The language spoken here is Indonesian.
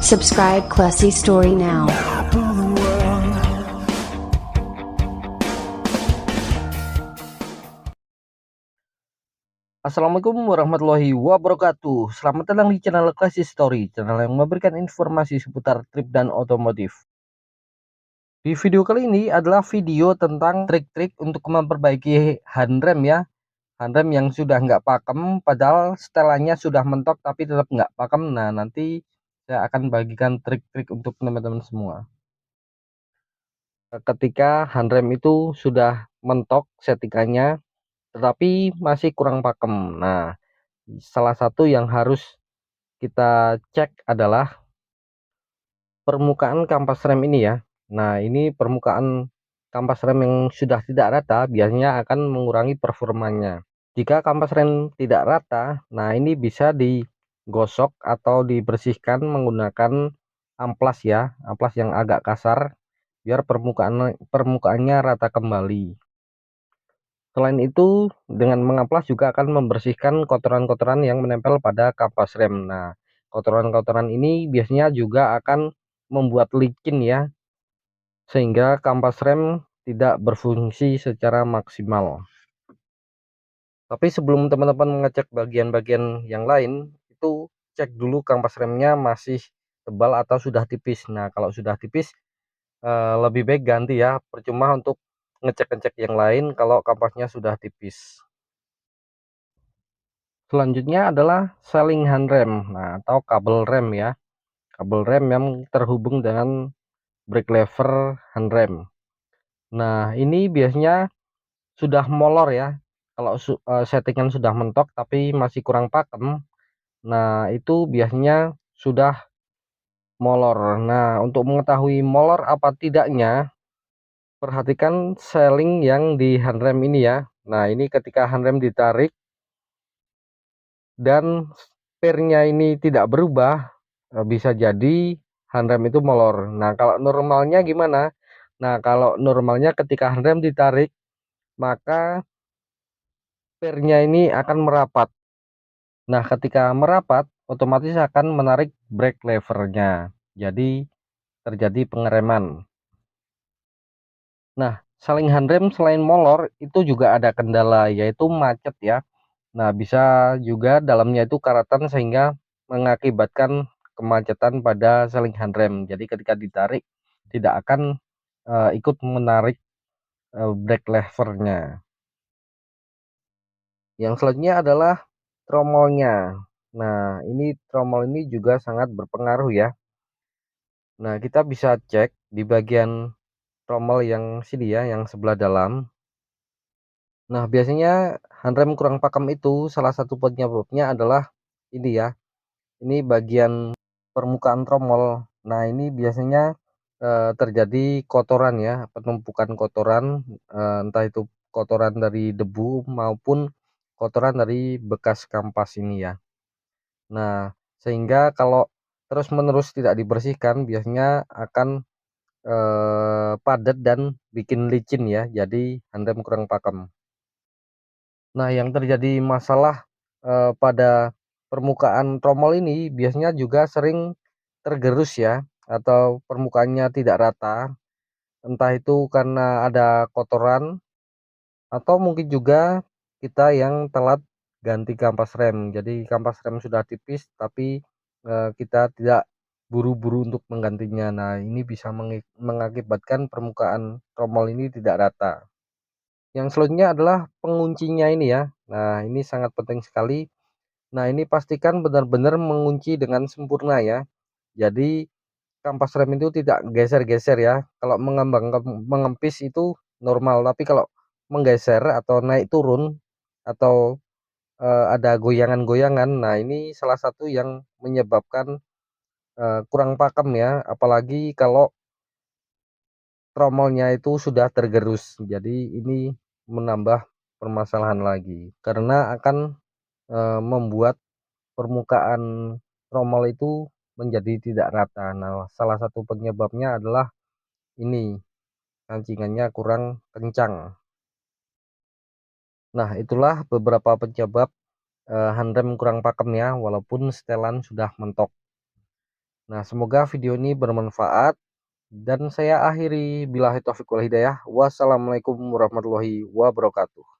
Subscribe Classy Story now. Assalamualaikum warahmatullahi wabarakatuh. Selamat datang di channel Classy Story, channel yang memberikan informasi seputar trip dan otomotif. Di video kali ini adalah video tentang trik-trik untuk memperbaiki handrem ya. Handrem yang sudah nggak pakem, padahal setelannya sudah mentok tapi tetap nggak pakem. Nah, nanti saya akan bagikan trik-trik untuk teman-teman semua. Ketika handrem itu sudah mentok settingannya, tetapi masih kurang pakem. Nah, salah satu yang harus kita cek adalah permukaan kampas rem ini ya. Nah, ini permukaan kampas rem yang sudah tidak rata biasanya akan mengurangi performanya. Jika kampas rem tidak rata, nah ini bisa digosok atau dibersihkan menggunakan amplas ya, amplas yang agak kasar biar permukaannya rata kembali. Selain itu, dengan mengamplas juga akan membersihkan kotoran-kotoran yang menempel pada kampas rem. Nah, kotoran-kotoran ini biasanya juga akan membuat licin ya, sehingga kampas rem tidak berfungsi secara maksimal. Tapi sebelum teman-teman mengecek bagian-bagian yang lain, itu cek dulu kampas remnya masih tebal atau sudah tipis. Nah, kalau sudah tipis, lebih baik ganti ya, percuma untuk ngecek-ngecek yang lain kalau kampasnya sudah tipis. Selanjutnya adalah seling handrem, nah atau kabel rem ya, kabel rem yang terhubung dengan brake lever handrem. Nah, ini biasanya sudah molor ya, kalau settingan sudah mentok tapi masih kurang pakem, nah itu biasanya sudah molor. Nah, untuk mengetahui molor apa tidaknya, perhatikan seling yang di handrem ini ya. Nah, ini ketika handrem ditarik dan spare-nya ini tidak berubah, bisa jadi handrem itu molor. Nah, kalau normalnya gimana? Nah, kalau normalnya ketika handrem ditarik, maka spare-nya ini akan merapat. Nah, ketika merapat, otomatis akan menarik brake lever-nya. Jadi, terjadi pengereman. Nah, saling handrem selain molor, itu juga ada kendala, yaitu macet ya. Nah, bisa juga dalamnya itu karatan sehingga mengakibatkan kemacetan pada seling handrem. Jadi ketika ditarik tidak akan ikut menarik brake levernya. Yang selanjutnya adalah tromolnya. Nah, ini tromol ini juga sangat berpengaruh ya. Nah, kita bisa cek di bagian tromol yang sini ya, yang sebelah dalam. Nah, biasanya handrem kurang pakem itu salah satu penyebabnya adalah ini ya. Ini bagian permukaan tromol. Nah, ini biasanya terjadi kotoran ya, penumpukan kotoran, entah itu kotoran dari debu maupun kotoran dari bekas kampas ini ya. Nah, sehingga kalau terus-menerus tidak dibersihkan biasanya akan padat dan bikin licin ya. Jadi handrem kurang pakem. Nah, yang terjadi masalah pada permukaan tromol ini biasanya juga sering tergerus ya, atau permukaannya tidak rata, entah itu karena ada kotoran atau mungkin juga kita yang telat ganti kampas rem. Jadi kampas rem sudah tipis tapi kita tidak buru-buru untuk menggantinya. Nah, ini bisa mengakibatkan permukaan tromol ini tidak rata. Yang selanjutnya adalah penguncinya ini ya. Nah, ini sangat penting sekali. Nah, ini pastikan benar-benar mengunci dengan sempurna ya. Jadi kampas rem itu tidak geser-geser ya. Kalau mengembang mengempis itu normal, tapi kalau menggeser atau naik turun atau ada goyangan-goyangan, nah ini salah satu yang menyebabkan kurang pakem ya. Apalagi kalau tromolnya itu sudah tergerus. Jadi ini menambah permasalahan lagi karena akan membuat permukaan tromol itu menjadi tidak rata. Nah, salah satu penyebabnya adalah ini, pancingannya kurang kencang. Nah, itulah beberapa penyebab handrem kurang pakem ya, walaupun setelan sudah mentok. Nah, semoga video ini bermanfaat dan saya akhiri billahi taufiq wal hidayah. Wassalamualaikum warahmatullahi wabarakatuh.